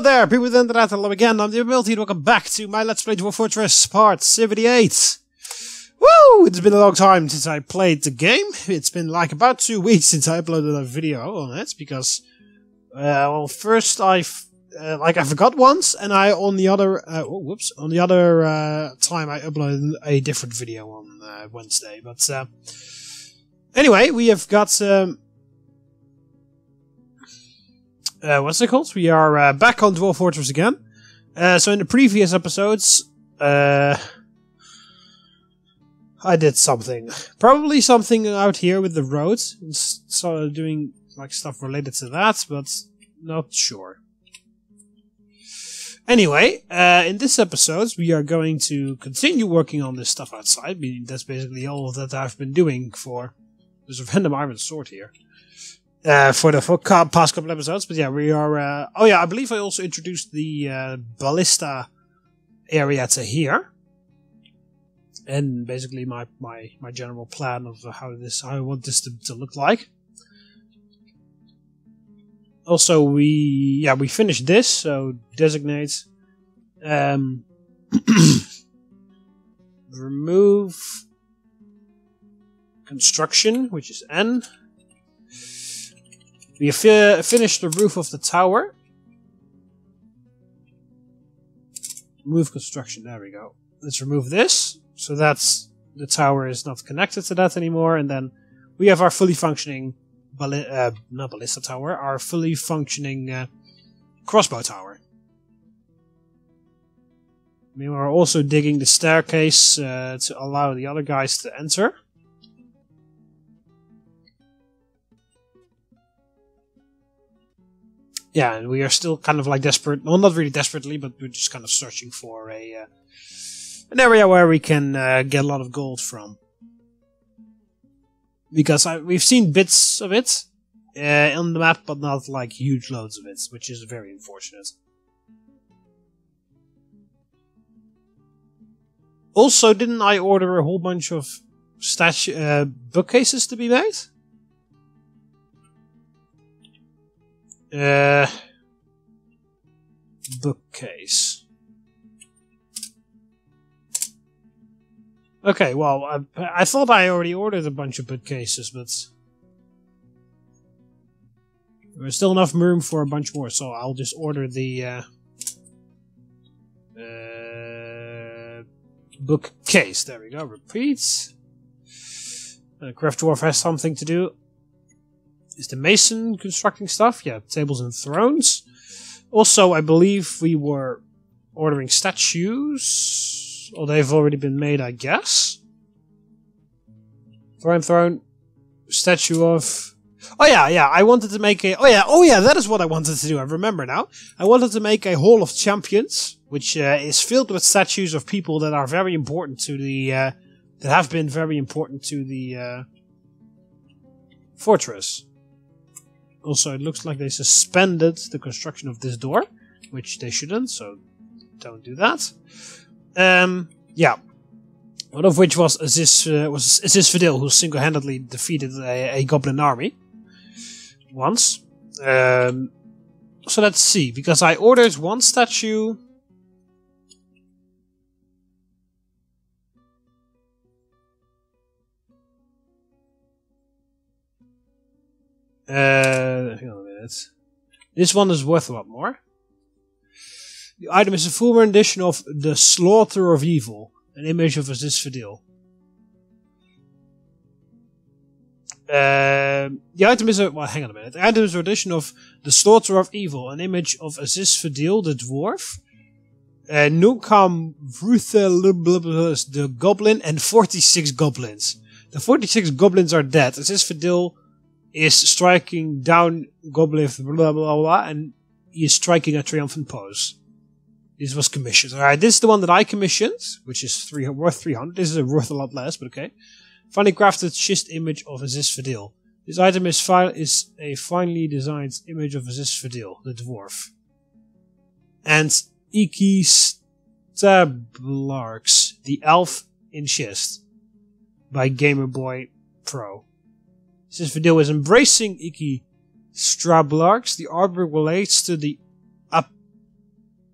there, people with the internet, hello again, I'm the Ability, and welcome back to my Let's Play Dwarf Fortress Part 78. Woo! It's been a long time since I played the game. It's been like about 2 weeks since I uploaded a video on it, because, well, first I forgot once, and on the other time I uploaded a different video on Wednesday, but, anyway, we have got, what's it called? We are back on Dwarf Fortress again. So in the previous episodes, I did something. Probably something out here with the road. Started doing like stuff related to that, but not sure. Anyway, in this episode, we are going to continue working on this stuff outside. Meaning that's basically all that I've been doing for... There's a random iron sword here. For the past couple episodes, but yeah, we are... oh yeah, I believe I also introduced the ballista area to here. And basically my general plan of how I want this to look like. Also, we finished this, so designate... remove... construction, which is N. We have finished the roof of the tower. Remove construction, there we go. Let's remove this, so that's the tower is not connected to that anymore, and then we have our fully functioning, not ballista tower, our fully functioning crossbow tower. We are also digging the staircase to allow the other guys to enter. Yeah, and we are still kind of like desperate. Well, not really desperately, but we're just kind of searching for an area where we can get a lot of gold from. Because we've seen bits of it on the map, but not like huge loads of it, which is very unfortunate. Also, didn't I order a whole bunch of bookcases to be made? Bookcase. Okay, well, I thought I already ordered a bunch of bookcases, but there's still enough room for a bunch more, so I'll just order the bookcase. There we go. Repeat. Craft Dwarf has something to do. Is the mason constructing stuff? Yeah, tables and thrones. Also, I believe we were ordering statues. Or they've already been made, I guess. Throne. Statue of... Oh yeah, I wanted to make a... Oh yeah, that is what I wanted to do, I remember now. I wanted to make a Hall of Champions, which is filled with statues of people that are very important to the... that have been very important to the fortress. Also, it looks like they suspended the construction of this door, which they shouldn't, so don't do that. Yeah. One of which was Aziz Fidel, who single-handedly defeated a goblin army once. So let's see, because I ordered one statue... hang on a minute. This one is worth a lot more. The item is a full rendition of The Slaughter of Evil, an image of Aziz Fidel. The item is a... Well, hang on a minute. The item is a rendition of The Slaughter of Evil, an image of Aziz Fidel, the dwarf. Nukam Vruthelubblubblus, the goblin, and 46 goblins. The 46 goblins are dead. Aziz Fidel is striking down goblin, blah blah blah, and he is striking a triumphant pose. This was commissioned. Alright, this is the one that I commissioned, which is worth 300. This is worth a lot less, but okay. Finely crafted schist image of Aziz Fidel. This item is a finely designed image of Aziz Fidel, the dwarf. And Iki Stablarks, the elf in schist, by Gamerboy Pro. Since Fidel is embracing Iki Strablarks, the artwork relates to the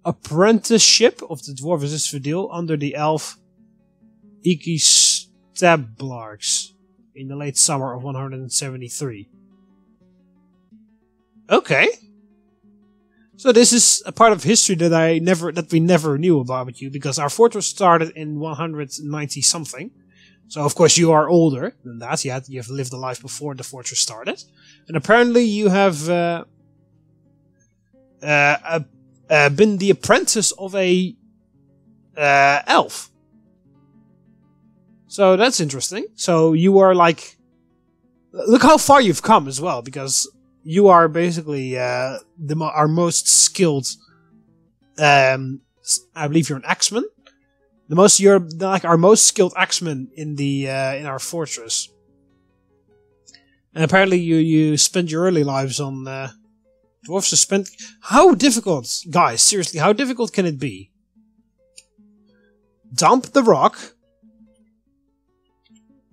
apprenticeship of the Dwarf Verdeel under the elf Iki Stablarks in the late summer of 173. Okay. So this is a part of history that we never knew about you, because our fortress started in 190 something. So of course you are older than that. You have lived a life before the fortress started, and apparently you have been the apprentice of a elf. So that's interesting. So you are like, look how far you've come as well, because you are basically our most skilled. I believe you're an axeman. You're like our most skilled axeman in our fortress. And apparently you spent your early lives on dwarves. How difficult, guys? Seriously, how difficult can it be? Dump the rock.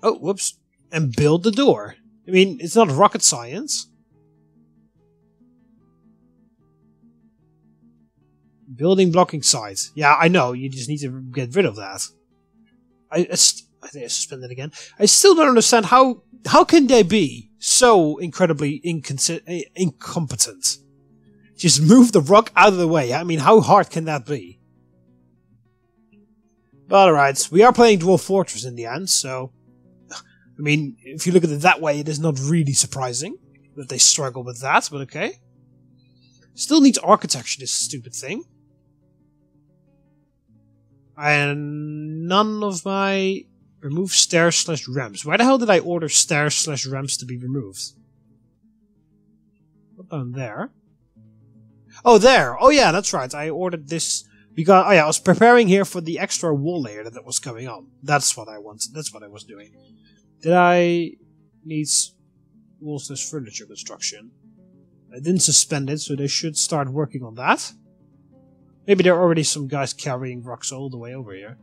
Oh, whoops! And build the door. I mean, it's not rocket science. Building blocking site. Yeah, I know. You just need to get rid of that. I think I suspended again. I still don't understand how can they be so incredibly incompetent. Just move the rock out of the way. I mean, how hard can that be? But alright, we are playing Dwarf Fortress in the end, so... I mean, if you look at it that way, it is not really surprising that they struggle with that, but okay. Still needs architecture, this stupid thing. And none of my... Remove stairs/ramps. Why the hell did I order stairs/ramps to be removed? What down there? Oh, there! Oh yeah, that's right. I ordered this because... Oh yeah, I was preparing here for the extra wall layer that was going on. That's what I wanted. That's what I was doing. Did I need walls/furniture construction? I didn't suspend it, so they should start working on that. Maybe there are already some guys carrying rocks all the way over here.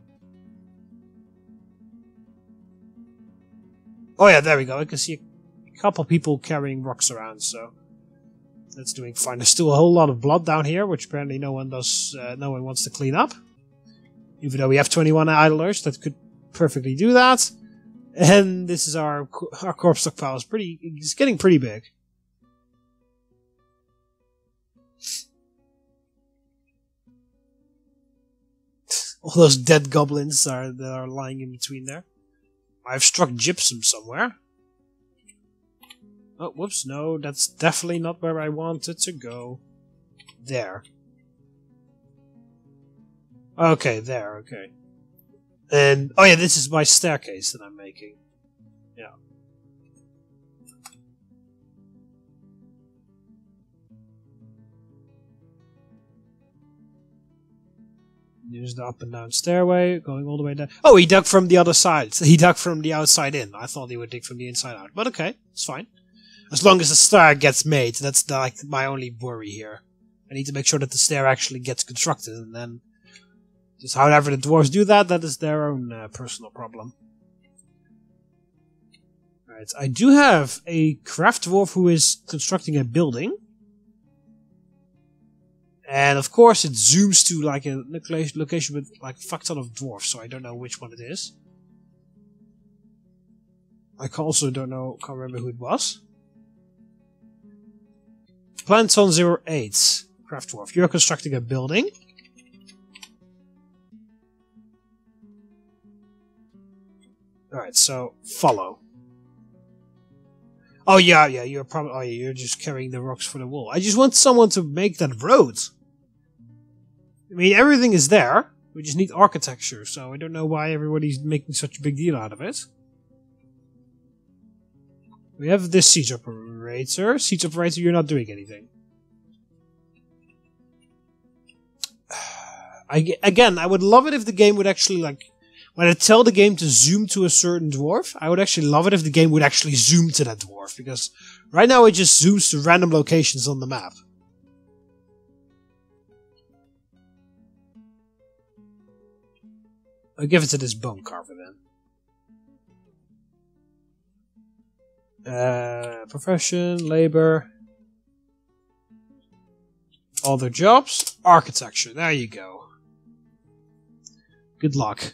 Oh yeah, there we go. I can see a couple people carrying rocks around, so that's doing fine. There's still a whole lot of blood down here, which apparently no one wants to clean up. Even though we have 21 idlers that could perfectly do that. And this is our corpse stockpile is it's getting pretty big. All those dead goblins that are lying in between there. I've struck gypsum somewhere. Oh, whoops, no, that's definitely not where I wanted to go. There. Okay, there, okay. And, oh yeah, this is my staircase that I'm making. Yeah. There's the up and down stairway, going all the way down. Oh, he dug from the other side. He dug from the outside in. I thought he would dig from the inside out. But okay, it's fine. As long as the stair gets made, that's like my only worry here. I need to make sure that the stair actually gets constructed, and then just however the dwarves do that, that is their own personal problem. Alright, I do have a craft dwarf who is constructing a building. And of course it zooms to like a location with like a fuck ton of dwarfs, so I don't know which one it is. I also can't remember who it was. Planton 08, craft dwarf. You're constructing a building. Alright, so follow. Oh yeah, you're probably you're just carrying the rocks for the wall. I just want someone to make that road. I mean, everything is there. We just need architecture, so I don't know why everybody's making such a big deal out of it. We have this siege operator. Siege operator, you're not doing anything. Again, I would love it if the game would actually, like, when I tell the game to zoom to a certain dwarf, I would actually love it if the game would actually zoom to that dwarf, because right now it just zooms to random locations on the map. I'll give it to this bone carver then. Profession, labor. Other jobs. Architecture. There you go. Good luck.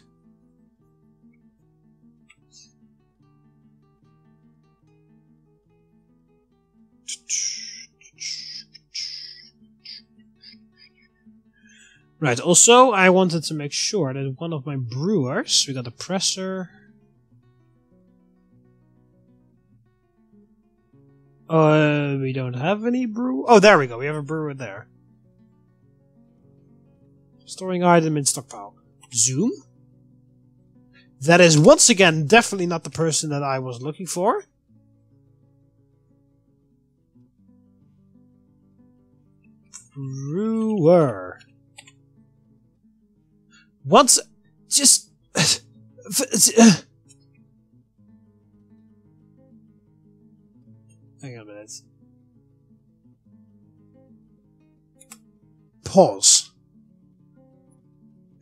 Right, also I wanted to make sure that one of my brewers, we got a presser. We don't have any brew. Oh, there we go. We have a brewer there. Storing item in stockpile. Zoom. That is once again definitely not the person that I was looking for. Brewer. Once, just hang on a minute. Pause.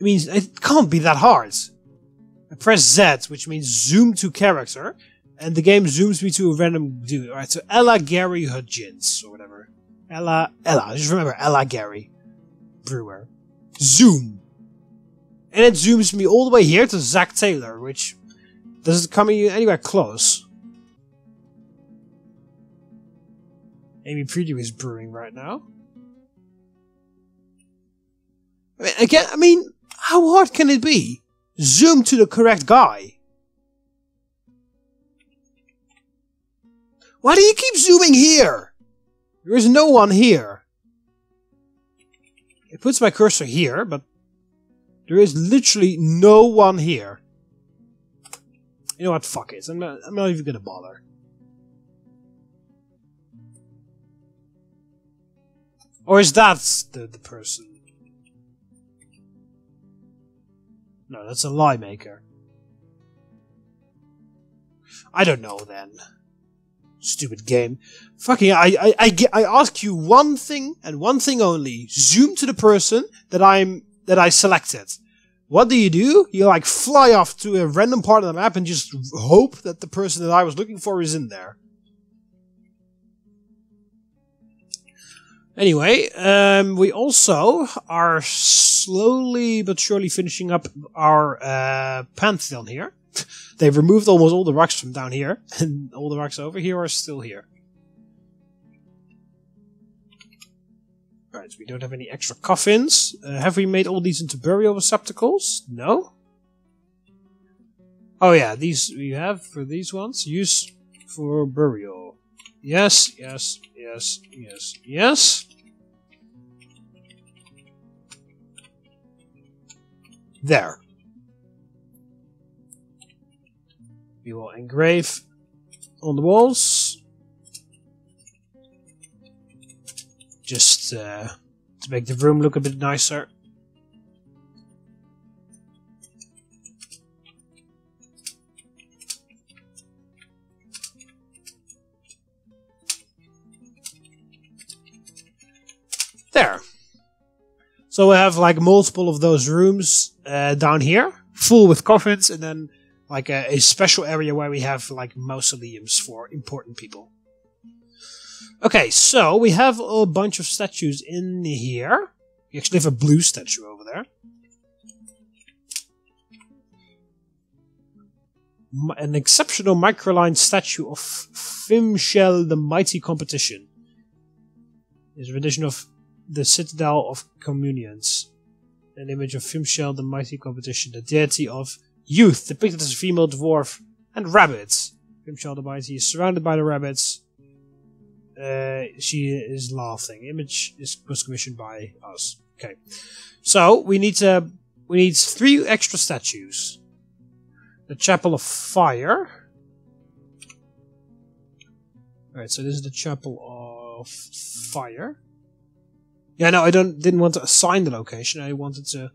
It means it can't be that hard. I press Z, which means zoom to character, and the game zooms me to a random dude. Alright, so Ella Gary Hudgens, or whatever. Ella, just remember, Ella Gary. Brewer. Zoom. And it zooms me all the way here to Zach Taylor, which doesn't come anywhere close. Amy Preview is brewing right now. I mean, how hard can it be? Zoom to the correct guy. Why do you keep zooming here? There is no one here. It puts my cursor here, but there is literally no one here. You know what? Fuck it. I'm not even gonna bother. Or is that the person? No, that's a lie maker. I don't know then. Stupid game. Fucking, I ask you one thing and one thing only. Zoom to the person that I selected. What do? You like fly off to a random part of the map and just hope that the person that I was looking for is in there. Anyway, we also are slowly but surely finishing up our Pantheon here. They've removed almost all the rocks from down here, and all the rocks over here are still here. Right, so we don't have any extra coffins. Have we made all these into burial receptacles? No? Oh yeah, these we have for these ones. Use for burial. Yes, yes, yes, yes, yes. There. We will engrave on the walls. Just to make the room look a bit nicer. There. So we have like multiple of those rooms down here, full with coffins, and then like a special area where we have like mausoleums for important people. Okay, so we have a bunch of statues in here. We actually have a blue statue over there. An exceptional microline statue of Fimshel the Mighty Competition. Is a rendition of the Citadel of Communions. An image of Fimshel the Mighty Competition, the deity of youth, depicted as a female dwarf and rabbits. Fimshel the Mighty is surrounded by the rabbits. She is laughing. Image was commissioned by us. Okay, so we need 3 extra statues. The Chapel of Fire. Alright, so this is the Chapel of Fire. Yeah, no, I didn't want to assign the location. I wanted to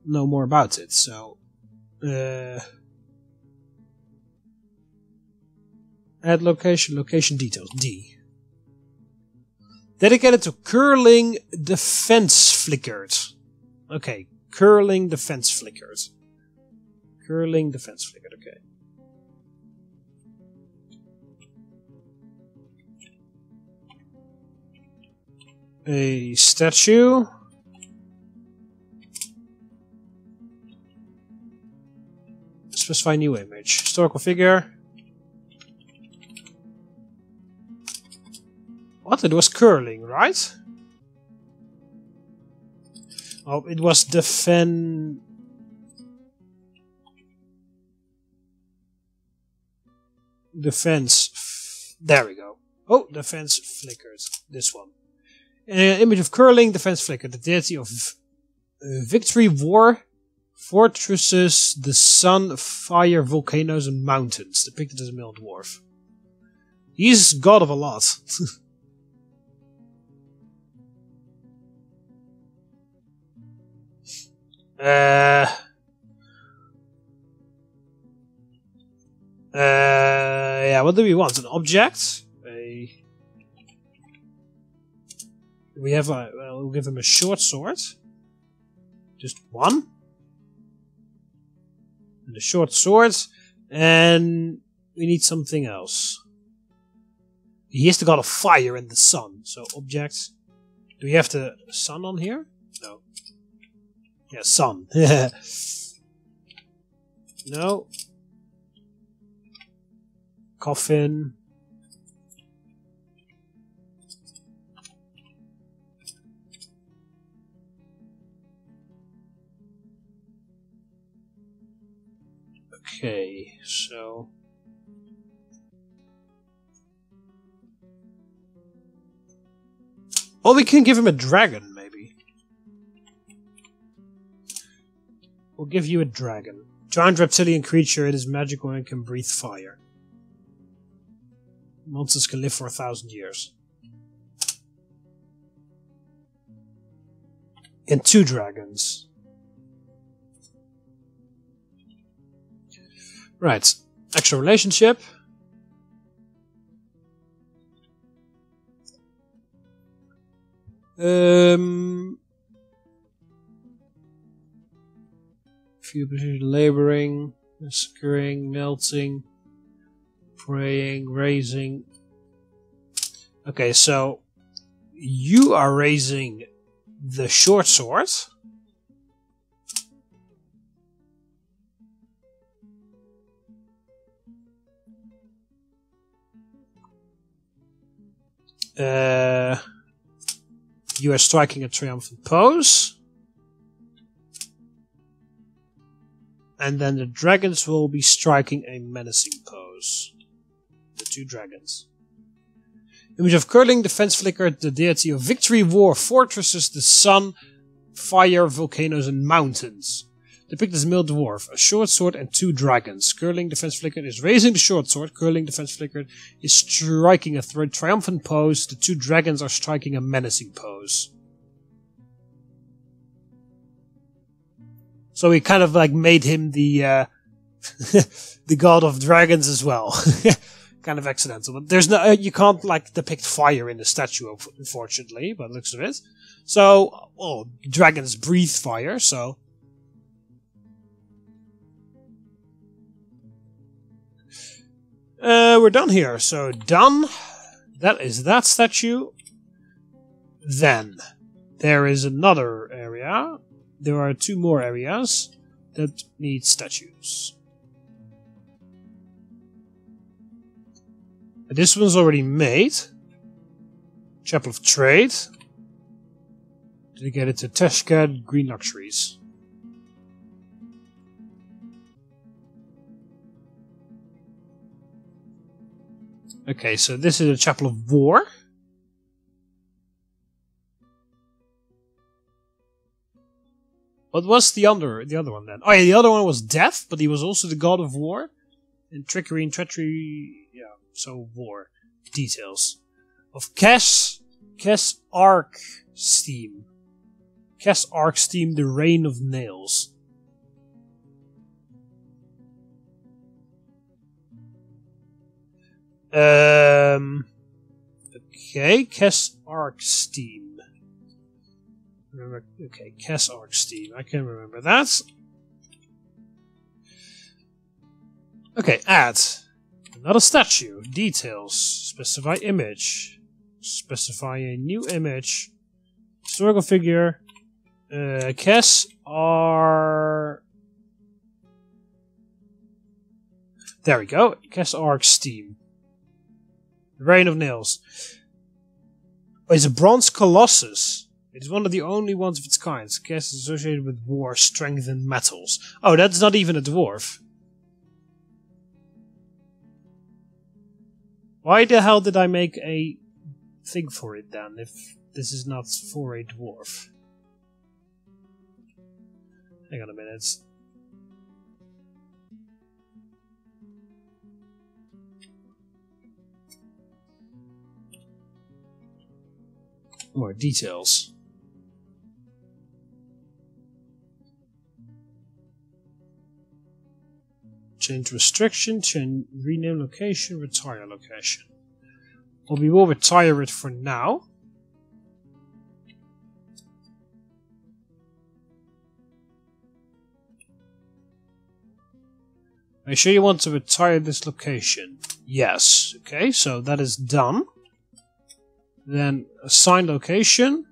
know more about it. So, add location, location details, D. Dedicated to curling defense flickered. Okay, curling defense flickered. Curling defense flickered, okay. A statue. Specify new image. Historical figure. What? It was curling, right? Oh, it was defend. Defense. There we go. Oh, defense flickered. This one. Image of curling, defense flickered. The deity of victory, war, fortresses, the sun, fire, volcanoes, and mountains. Depicted as a male dwarf. He's god of a lot. Yeah, what do we want? An object? We have a... Well, we'll give him a short sword. Just one. And a short sword. And we need something else. He is the god of fire and the sun. So, object. Do we have the sun on here? No. Yeah, sun. No. Coffin. Okay, so... Oh, we can give him a dragon, maybe. We'll give you a dragon. Giant reptilian creature, it is magical and can breathe fire. Monsters can live for 1,000 years. And 2 dragons. Right. Extra relationship. Few positions laboring, massacring, melting, praying, raising. Okay, so you are raising the short sword. You are striking a triumphant pose. And then the dragons will be striking a menacing pose. The 2 dragons. Image of curling, defense flickered, the deity of victory, war, fortresses, the sun, fire, volcanoes, and mountains. Depicted as male dwarf, a short sword and 2 dragons. Curling, defense flickered is raising the short sword. Curling, defense flickered is striking a triumphant pose. The 2 dragons are striking a menacing pose. So we kind of like made him the the god of dragons as well. Kind of accidental, but there's no you can't like depict fire in the statue, unfortunately, by the looks of it. So, well, dragons breathe fire, so we're done here. So done. That is that statue. Then there is another area. There are 2 more areas that need statues. This one's already made. Chapel of Trade. Dedicated to Teshka, Green Luxuries. Okay, so this is a Chapel of War. What was the other one then? Oh yeah, the other one was Death, but he was also the god of war. And trickery and treachery, yeah, so war. Details. Of Kes Arc Steam. Kes Arc Steam, the Reign of Nails. Okay, Kes Arc Steam. Remember, okay, Kes Arc Steam. I can remember that. Okay, add. Another statue. Details. Specify image. Specify a new image. Historical figure. Kes are... There we go. Kes Ark's team. Reign of Nails. Oh, it's a bronze colossus. It is one of the only ones of its kind. Kes is associated with war, strength, and metals. Oh, that's not even a dwarf. Why the hell did I make a thing for it then, if this is not for a dwarf? Hang on a minute. More details. Change restriction, change rename location, retire location. Well, we will retire it for now. Are you sure you want to retire this location? Yes. Okay, so that is done. Then assign location.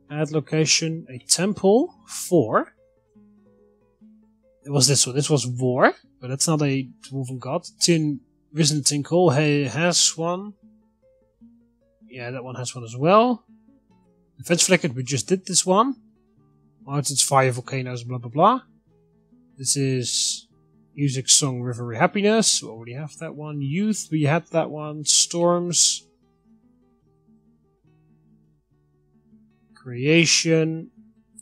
Add location, a temple, 4. It was this one. This was war, but that's not a dwarven god. Risen Tinkle has one. Yeah, that one has one as well. Defense Flickered, we just did this one. Mountains, fire, volcanoes, blah blah blah. This is music, song, river, happiness. We already have that one. Youth, we had that one. Storms. Creation.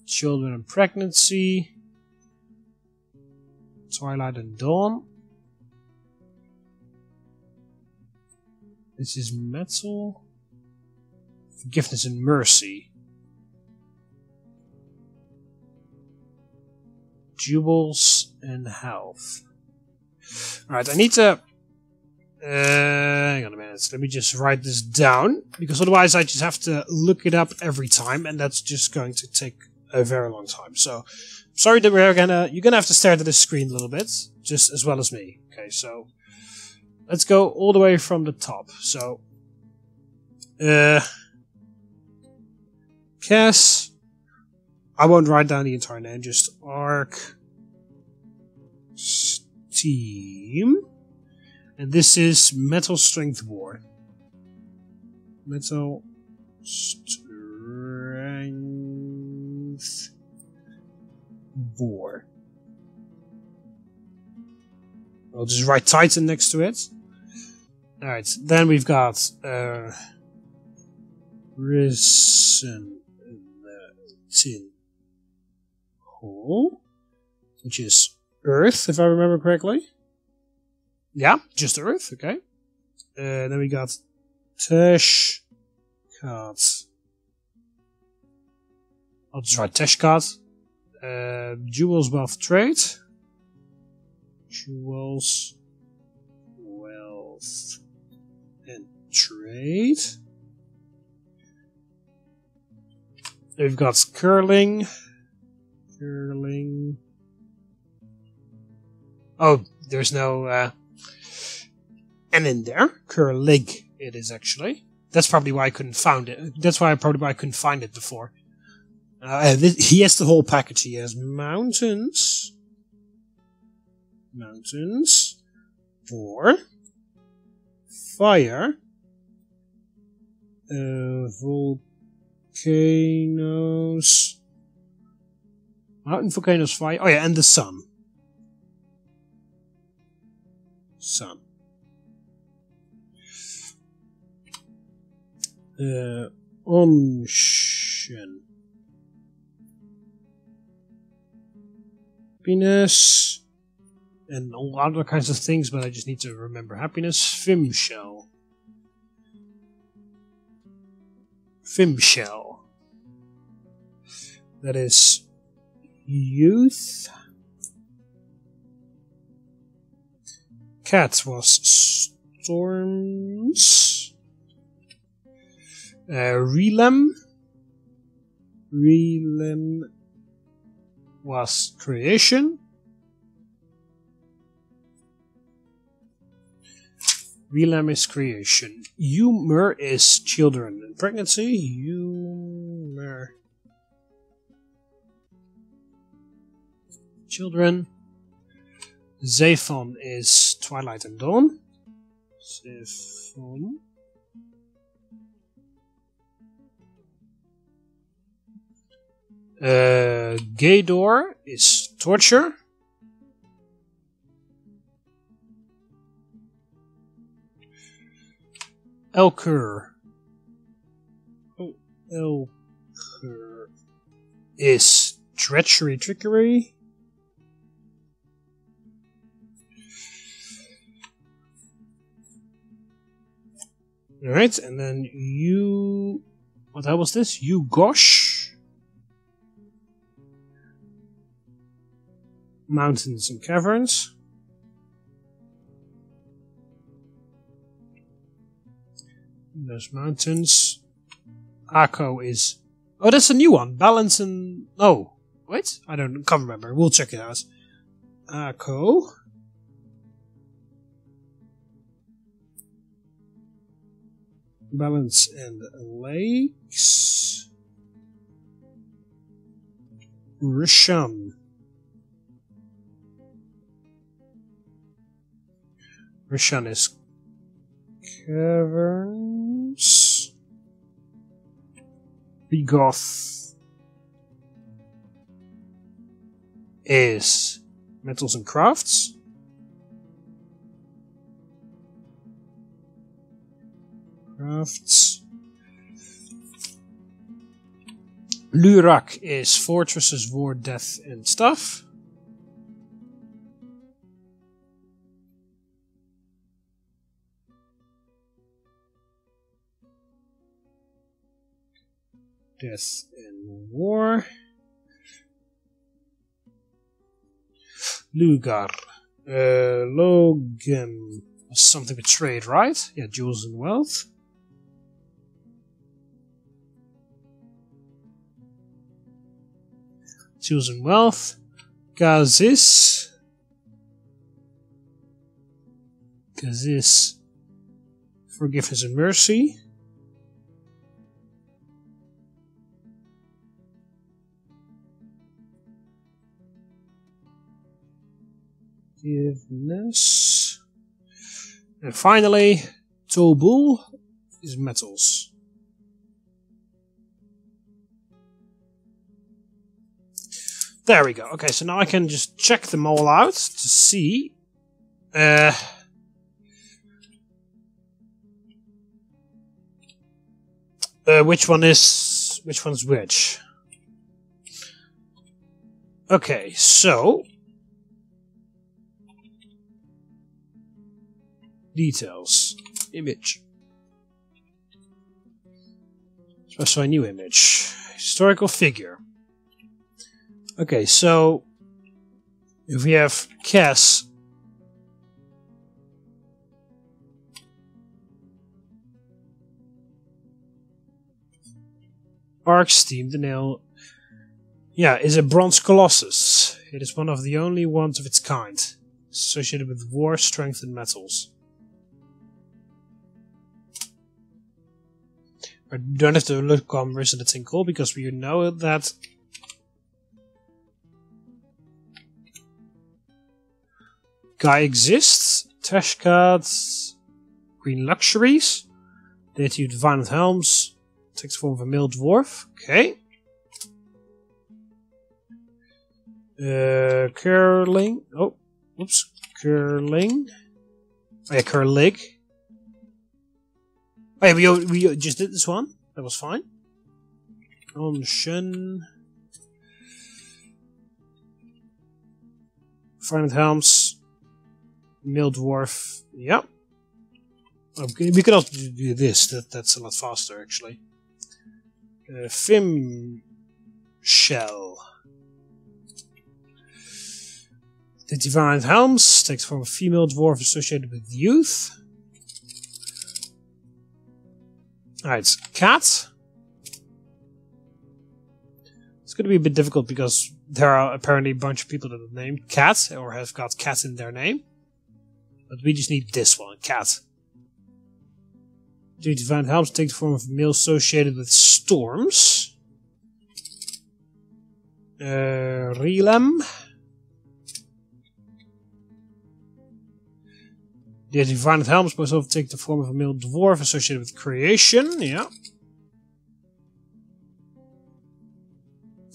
Children and pregnancy. Twilight and Dawn. This is metal. Forgiveness and mercy. Jewels and health. Alright, I need to... hang on a minute. Let me just write this down. Because otherwise I just have to look it up every time. And that's just going to take a very long time. So, sorry that you're gonna have to stare at this screen a little bit. Just as well as me. Okay, so... Let's go all the way from the top. So... Kes... I won't write down the entire name, just Arc Steam. And this is Metal Strength War. Metal Strength War. I'll just write Titan next to it. Alright, then we've got Risen Tin Hole, which is Earth, if I remember correctly. Yeah, just Earth, okay. Then we got Teshkat. I'll just write Teshkat. Jewels, Wealth, Trade. Jewels, Wealth, and Trade. We've got Curling. Oh, there's no N in there. Curling it is actually. That's probably why I couldn't find it. That's why I couldn't find it before. He has the whole package. He has mountains. Mountains. For. Fire. Volcanoes. Mountain, volcanoes, fire. Oh yeah, and the sun. Sun. Ocean. Happiness. And all other kinds of things, but I just need to remember happiness. Fimshell. Fimshell. That is youth. Cat was storms. Relem. Relem was creation. Relem is creation. Humor is children and pregnancy. Humor. Children. Zephon is twilight and dawn. Zephon. Gaydor is torture. Elkur. Oh, Elkur is treachery, trickery. Alright, and then you... What the hell was this? You Gosh. Mountains and caverns. There's mountains. Akko is... Oh, that's a new one. Balance and... Oh, wait. Can't remember. We'll check it out. Akko. Balance and lakes. Rishon. Rishon is caverns. Bigoth is metals and crafts. Lurak is fortresses, war, death, and stuff. Death and war. Lugar. Logan. Something with trade, right? Yeah, jewels and wealth. Jewels and wealth. Gazis. Gazis. Forgiveness and mercy. Forgiveness. And finally, Tobul is metals. There we go. Okay, so now I can just check them all out to see which one's which. Okay, so details, image, specify new image, historical figure. Okay, so if we have Cass, Arksteam, the nail, yeah, is a bronze colossus. It is one of the only ones of its kind, associated with war, strength, and metals. I don't have to look on Risen the Tinkle because we know that guy exists. Tashkat, Green Luxuries, Deity of Divine Helms, takes the form of a male dwarf. Okay. Curling. Oh, whoops. Curling. Oh yeah, Curlig. Oh yeah, we just did this one. That was fine. On Shen. Divine Helms. Male dwarf. Yep. Okay, we could also do this. That's a lot faster, actually. Fim Shell. The Divine Helms takes form of a female dwarf associated with youth. Alright, Cat. It's going to be a bit difficult because there are apparently a bunch of people that are named Cat or have got Cat in their name. But we just need this one, Cat. The divine helps take the form of a male associated with storms. Relem. The divine helms must also take the form of a male dwarf associated with creation. Yeah.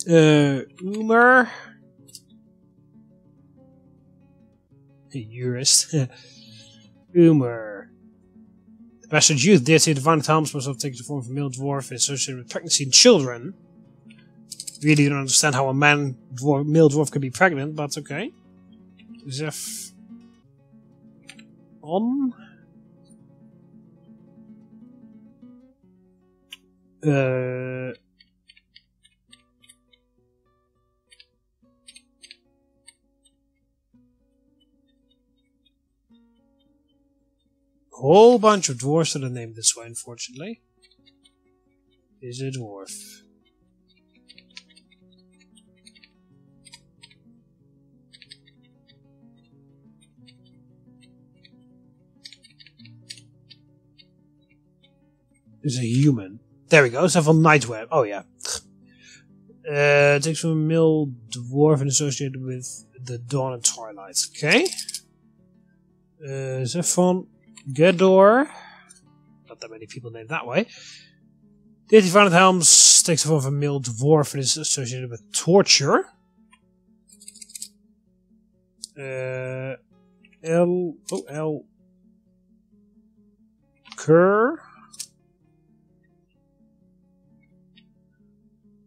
Umer. Jurist. Umer. The bastard youth deity of divine helms must also take the form of a male dwarf associated with pregnancy and children. Really don't understand how a male dwarf can be pregnant, but okay. Zeph. On. Whole bunch of dwarves that are named this way, unfortunately. Is a dwarf. Is a human. There we go. Several Nightweb. Oh yeah. Takes from a male dwarf and associated with the dawn and twilight. Okay. Zephon Gedor. Not that many people named that way. The 85 Helms takes the form of a male dwarf and is associated with torture. L. Kerr.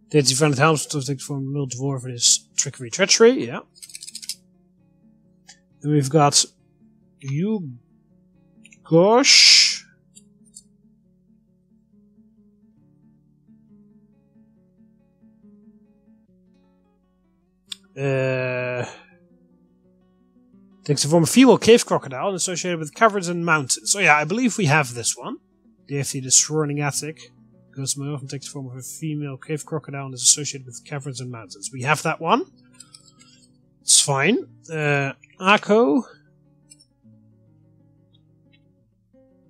The 85 Helms takes the form of a male dwarf and is treachery. Yeah. Then we've got Gosh. Takes the form of female cave crocodile and associated with caverns and mountains. So yeah, I believe we have this one. DFT the swirling attic. Goes more often takes the form of a female cave crocodile and is associated with caverns and mountains. We have that one. It's fine. Akko.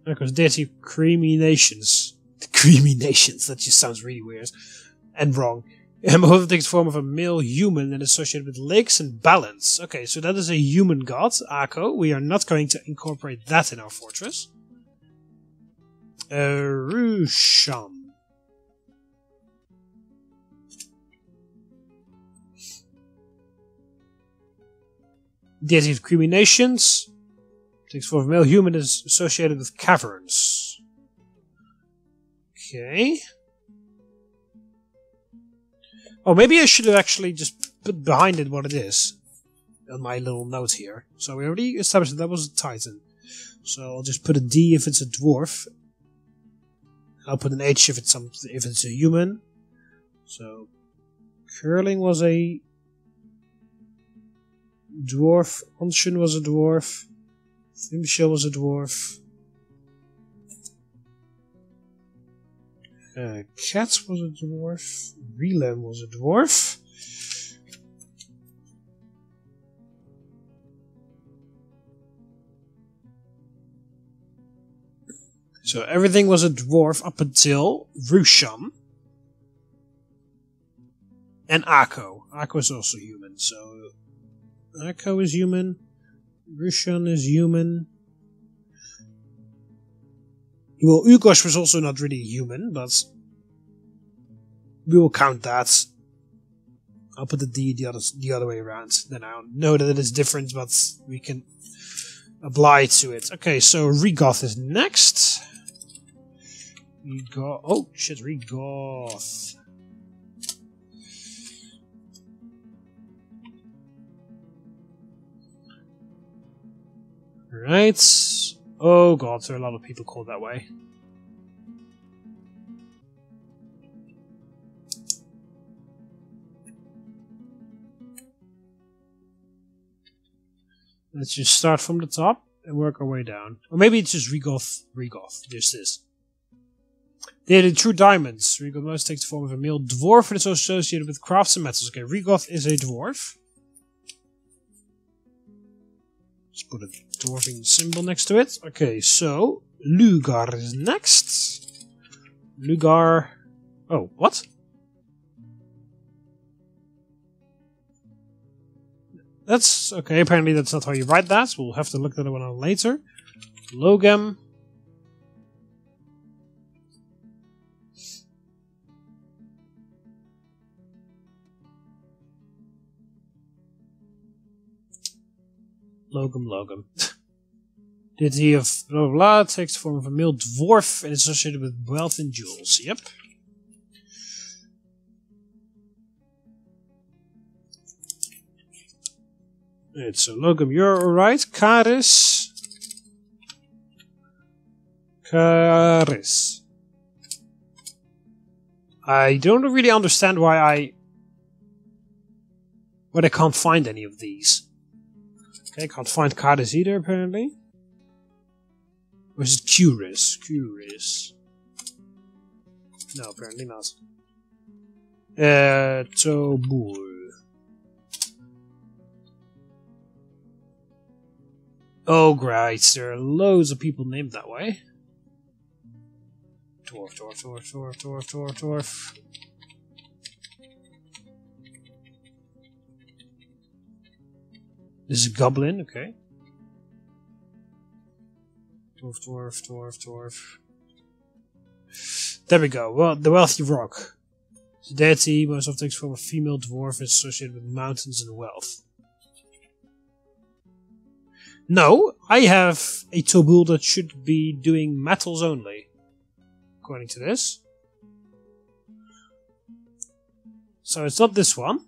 Akko's deity of creamy nations. Creamy nations, that just sounds really weird. And wrong. Moreover takes the form of a male human and is associated with lakes and balance. Okay, so that is a human god, Akko. We are not going to incorporate that in our fortress. Rushan. Deity of creamy nations. Takes the form of a male human is associated with caverns. Okay. Oh, maybe I should have actually just put behind it what it is. On my little note here. So we already established that was a titan. So I'll just put a D if it's a dwarf. I'll put an H if it's a human. So curling was a dwarf. Onshin was a dwarf. Michelle was a dwarf. Cat was a dwarf. Relem was a dwarf. So everything was a dwarf up until Rushan. And Akko. Akko is also human, so Akko is human. Rushan is human. Well, Ugosh was also not really human, but we will count that. I'll put the D the other way around. Then I know that it is different, but we can apply to it. Okay, so Regoth is next. Oh shit, Regoth. Right. Oh god, there are a lot of people called that way. Let's just start from the top and work our way down. Or maybe it's just Regoth. Just this. They're the true diamonds. Regoth most takes the form of a male dwarf and is associated with crafts and metals. Okay, Regoth is a dwarf. Let's Just put a dwarven symbol next to it. Okay, so Lugar is next. Lugar. Oh, what? That's okay. Apparently, that's not how you write that. We'll have to look that one out later. Logam. Logam. Deity of blah blah blah takes the form of a male dwarf and is associated with wealth and jewels. Yep. Right, so Logam, you're alright. Karis. I don't really understand why I can't find any of these. Okay, can't find Karis either apparently. Or is it Curious? No, apparently not. Tobul. Oh, great. There are loads of people named that way. Dwarf. This is a goblin, okay. Dwarf. There we go. Well, the wealthy rock. The deity most often takes from a female dwarf is associated with mountains and wealth. No, I have a Tobul that should be doing metals only, according to this. So it's not this one.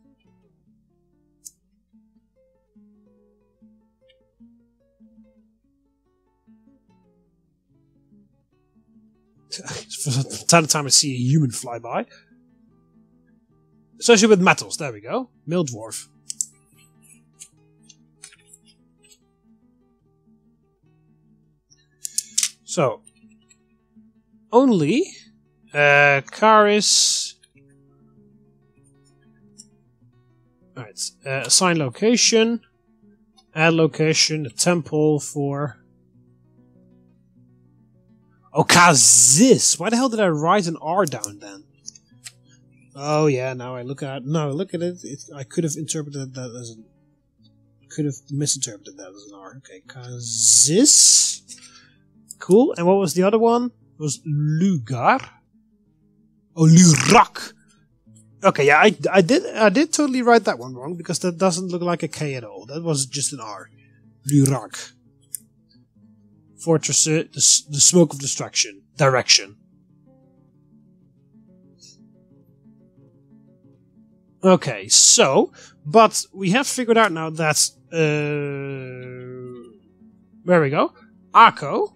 From time to time I see a human fly by. Associated with metals, there we go. Male dwarf. So, only Karis. Alright, assign location, add location, a temple for. Oh, Kazis! Why the hell did I write an R down then? Oh yeah, now I look at it. I could have interpreted that as an. Could have misinterpreted that as an R. Okay, Kazis. Cool. And what was the other one? It was Lugar. Oh, Lurak. Okay, yeah, I did totally write that one wrong because that doesn't look like a K at all. That was just an R. Lurak. Fortress, the smoke of destruction. Direction. Okay, so, but we have figured out now that, there we go. Akko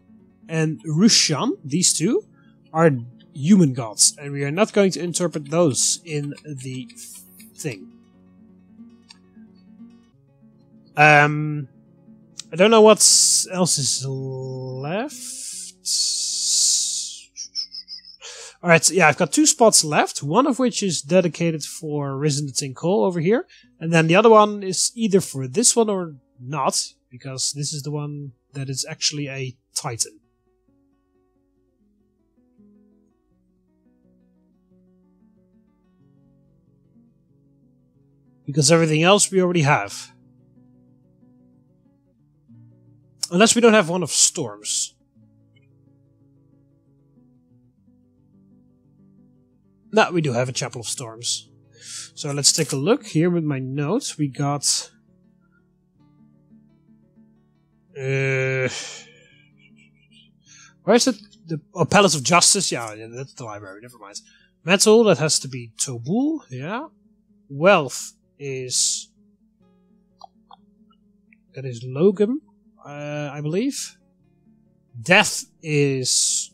and Rushan, these two, are human gods, and we are not going to interpret those in the thing. I don't know what else is left. Alright, so yeah, I've got 2 spots left, one of which is dedicated for Resident Coal over here, and then the other one is either for this one or not, because this is the one that is actually a Titan. Because everything else we already have. Unless we don't have one of Storms. No, we do have a Chapel of Storms. So let's take a look here with my notes. We got... where is it? Oh, Palace of Justice? Yeah, that's the library, never mind. Metal, that has to be Tobul, yeah. Wealth is... that is Logam, I believe. Death is...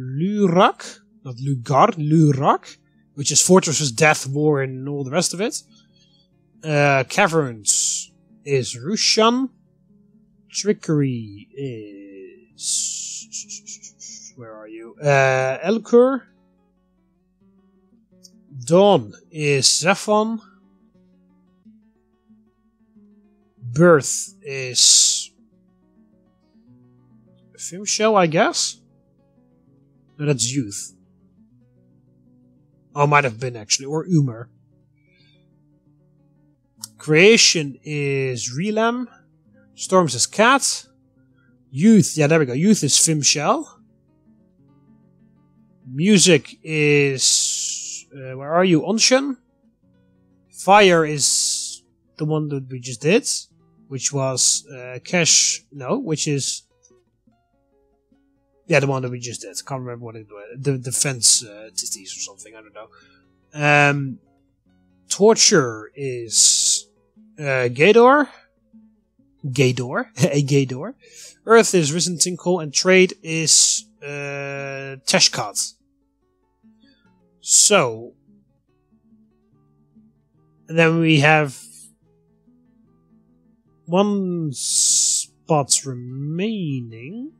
Lurak, not Lugar, Lurak, which is Fortress's Death, War, and all the rest of it. Caverns is Rushan. Trickery is... where are you? Elkur. Dawn is Zephon. birth is Fimshell, I guess? No, that's youth. Oh, might have been actually, or Umer. Creation is Relam. Storms is Cat. Youth, yeah, there we go. Youth is Fimshell. Music is... where are you? Onshan. Fire is the one that we just did. Which was Cash... No, which is... Yeah, the one that we just did. Can't remember what it was. The defense titties or something, I don't know. Torture is... Gaydor. Gaydor. A Gaydor. Earth is Risen Tinkle. And trade is... Teshkat. So... And then we have... one spot remaining.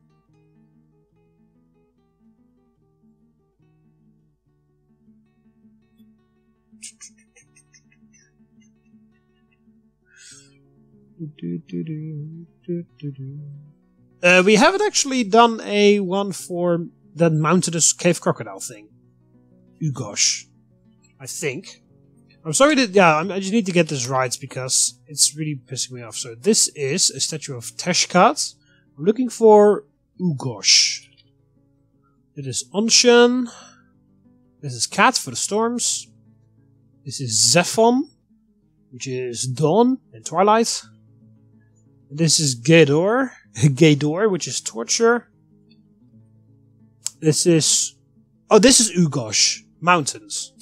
We haven't actually done a one for that mountainous cave crocodile thing. Ugosh. I think. I'm sorry that, yeah, I just need to get this right because it's really pissing me off. So this is a statue of Teshkat. I'm looking for Ugosh. It is Onshan. This is Cat for the storms. This is Zephon, which is dawn and twilight. This is Gaydor. Gaydor, which is torture. This is... Oh, this is Ugosh. Mountains.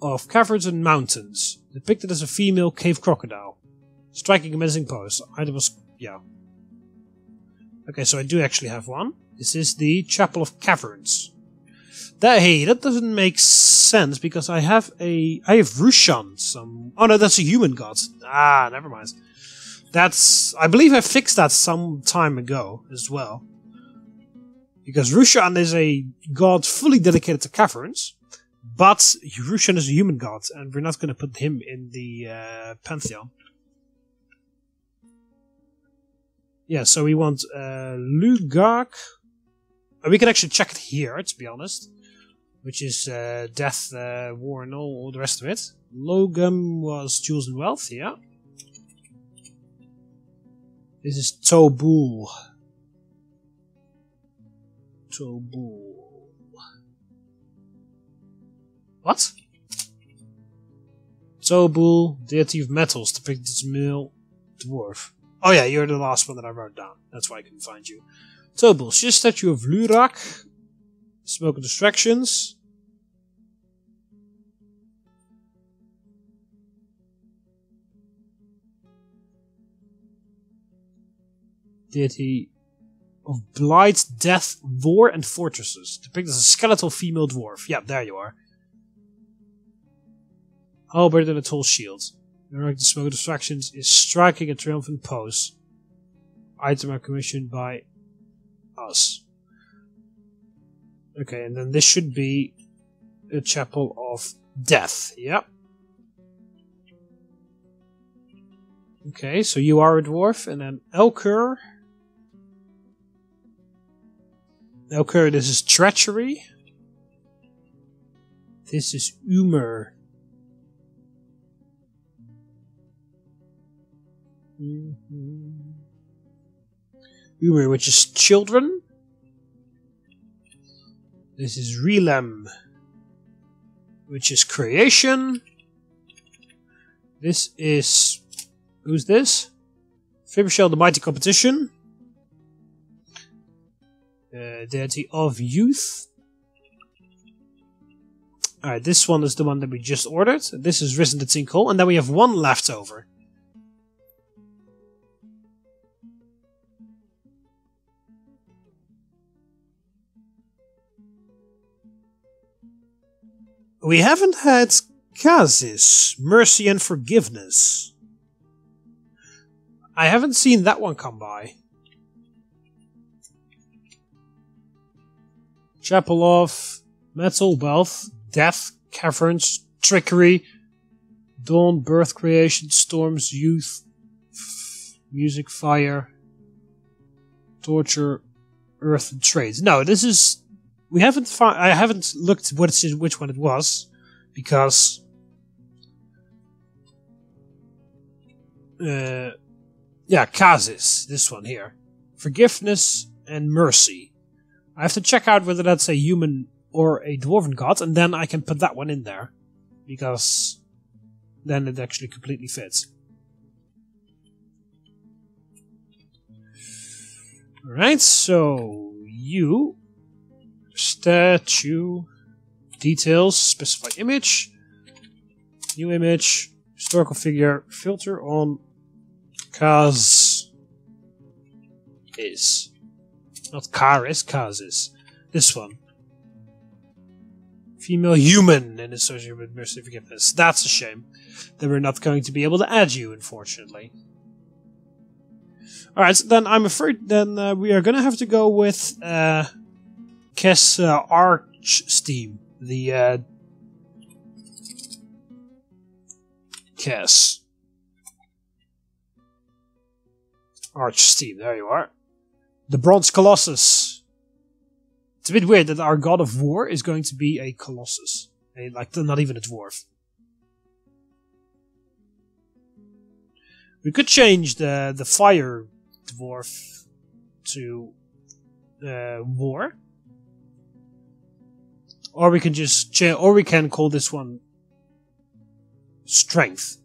Of caverns and mountains. Depicted as a female cave crocodile. Striking a menacing pose. Item was... Yeah. Okay, so I do actually have one. This is the Chapel of Caverns. That doesn't make sense because I have Rushan. Oh no, that's a human god. Ah, never mind. I believe I fixed that some time ago as well. Because Rushan is a god fully dedicated to caverns, but Rushan is a human god, and we're not going to put him in the Pantheon. Yeah, so we want Lugak. We can actually check it here, to be honest. Which is death, war, and all the rest of it. Logum was jewels and wealth, yeah. This is Tobul. Tobul. What? Tobul, deity of metals, depicted as male dwarf. Oh yeah, you're the last one that I wrote down. That's why I couldn't find you. Tobul, she's a statue of Lurak. Smoke and distractions. Deity of blight, death, war, and fortresses. Depicted as a skeletal female dwarf. Yeah, there you are. Halberd and a tall shield. The smoke and distractions is striking a triumphant pose. Item are commissioned by us. Okay, and then this should be a Chapel of Death. Yep. Okay, so you are a dwarf, and then Elkur. Elkur, this is Treachery. This is Umer. Umer, which is Children. This is Relam, which is Creation. This is... Who's this? Fimshell, the Mighty Competition. Deity of Youth. Alright, this one is the one that we just ordered. This is Risen the Tinkle, and then we have one left over. We haven't had Kazis, Mercy and Forgiveness. I haven't seen that one come by. Chapel of Metal, Wealth, Death, Caverns, Trickery, Dawn, birth, creation, storms, youth, music, fire, torture, earth, and trades. No, this is... We haven't found... I haven't looked which one it was, because... yeah, Kazis, this one here. Forgiveness and mercy. I have to check out whether that's a human or a dwarven god, and then I can put that one in there. Because then it actually completely fits. Alright, so you, statue, details, specify image, new image, historical figure, filter on Kaz is. Not Kar is, Kaz is. This one. Female human and associated with mercy and forgiveness. That's a shame that we're not going to be able to add you, unfortunately. Alright, so then I'm afraid then we are going to have to go with Kes Archsteam. The Kes Archsteam, there you are. The Bronze Colossus. It's a bit weird that our god of war is going to be a colossus. Not even a dwarf. We could change the fire dwarf to war. Or we can just or we can call this one strength.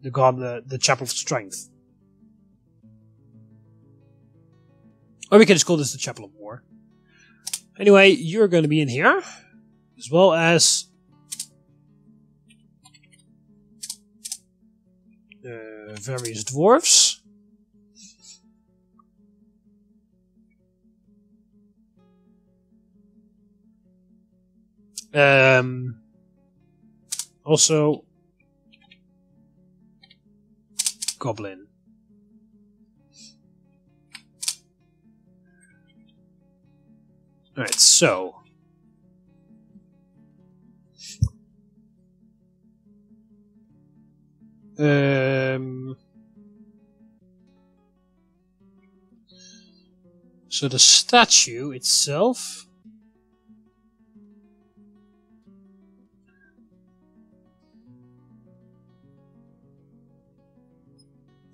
The god, the chapel of strength. Or we can just call this the chapel of war. Anyway, you're going to be in here, as well as various dwarves. Also, goblin. Alright, so... So the statue itself...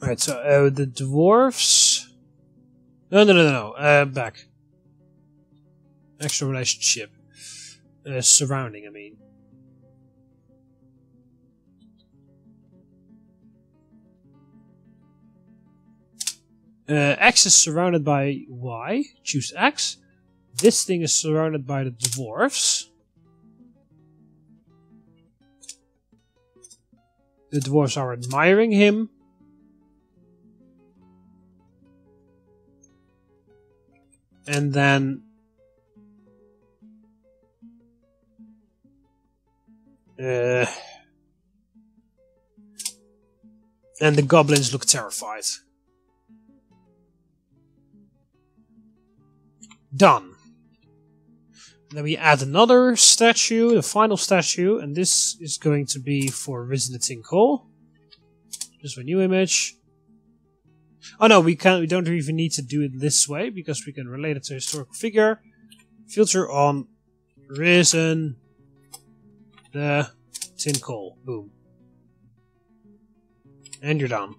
Alright, so the dwarves... No, back. Extra relationship. Surrounding, I mean. X is surrounded by Y. Choose X. This thing is surrounded by the dwarves. The dwarves are admiring him. And then... and the goblins look terrified. Done. Then we add another statue, the final statue, and this is going to be for visiting Cole. Just a new image. Oh no, we don't even need to do it this way, because we can relate it to a historical figure. Filter on Risen the tin coal. Boom. And you're done.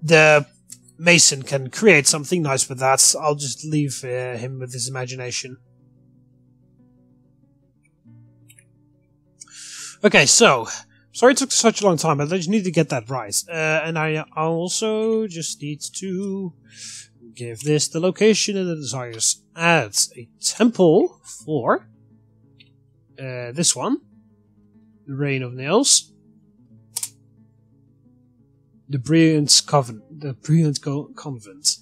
The mason can create something nice with that. I'll just leave him with his imagination. Okay, so... Sorry it took such a long time, but I just need to get that right. And I also just need to give this the location and the desires. Add a temple for this one. The Reign of Nails. The Brilliant Convent. The Brilliant Convent.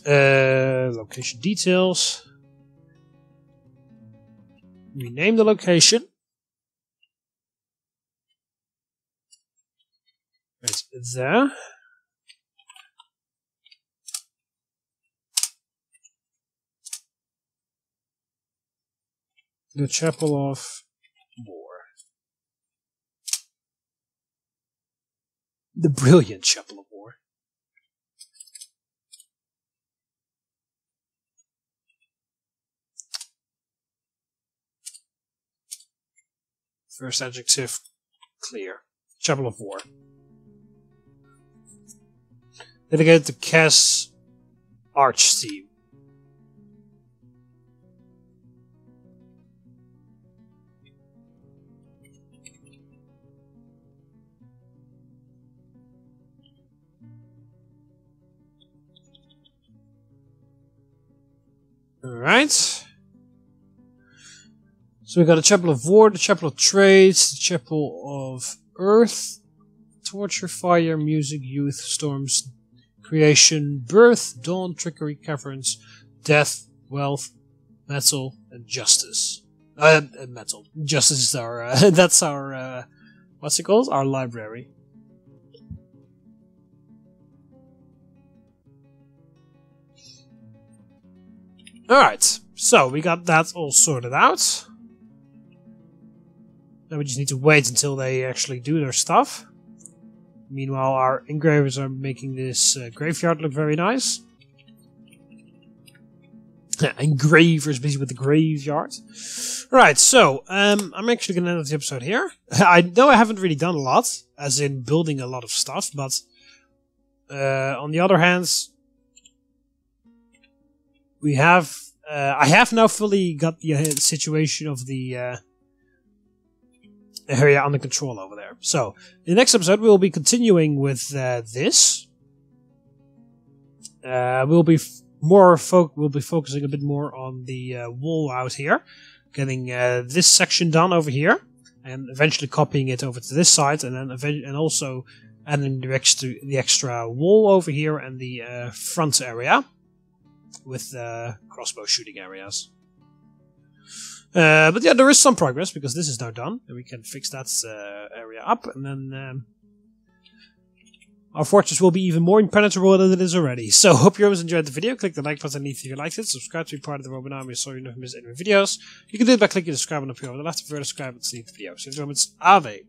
Location details. Rename the location. Right there. The Chapel of War. The brilliant Chapel of War. First adjective, clear. Chapel of War. Dedicated to Cass Archsteve. Alright. So we got a Chapel of War, the Chapel of Trades, the Chapel of Earth, Torture, Fire, Music, Youth, Storms, Creation, Birth, Dawn, Trickery, Caverns, Death, Wealth, Metal, and Justice. Metal. Justice is our, that's our, what's it called? Our library. Alright, so we got that all sorted out. Now we just need to wait until they actually do their stuff. Meanwhile, our engravers are making this graveyard look very nice. Engravers busy with the graveyard. Right, so I'm actually going to end the episode here. I know I haven't really done a lot, as in building a lot of stuff, but on the other hand, we have I have now fully got the situation of the area under control over there. So in the next episode we will be continuing with this. We'll be focusing a bit more on the wall out here, getting this section done over here, and eventually copying it over to this side, and then also adding the extra wall over here and the front area with crossbow shooting areas. But yeah, there is some progress because this is now done, and we can fix that area up, and then our fortress will be even more impenetrable than it is already. So, hope you always enjoyed the video. Click the like button if you liked it. Subscribe to be part of the Roman Army so you never miss any videos. You can do it by clicking the subscribe button up here on the left. If you're subscribed, it's the video. So, Ave.